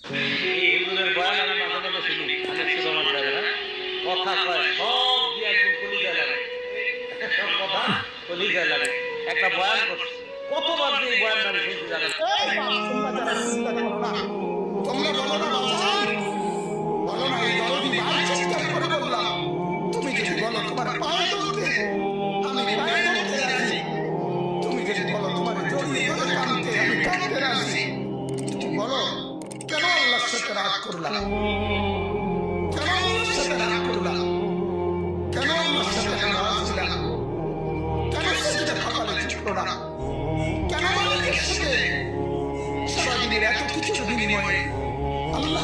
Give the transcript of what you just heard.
এই হুজুরের বয়ান আমি মাঝে মাঝে শুনি, অনেক সুরমার জায়গা কথা কয় সব দিয়ে একদম কলিজায় লাগে, সব কথা কলিজায় লাগে। একটা বয়ান করছে, কতবার যে এই বয়ানটা আমি শুনছি জানেন? তোমরা বলো না বাজার, বলো না এই দরদি ভাই চিৎকার করে বললাম, তুমি যদি বলো তোমার পায়ে ধরতে, আমি পায়ে ধরতে রাজি। তুমি যদি বলো তোমার জড়িয়ে ধরে কাঁদতে, আমি কাঁদতে রাজি। তুমি বলো কেন আল্লাহর সাথে রাগ করলাম, কেন আল্লাহর সাথে রাগ করলাম, কেন আল্লাহর সাথে নারাজ হলাম, কেন সেটা কপালে ছিল না, কেন মালিকের সাথে সারাদিনের এত কিছুর বিনিময়ে আল্লাহ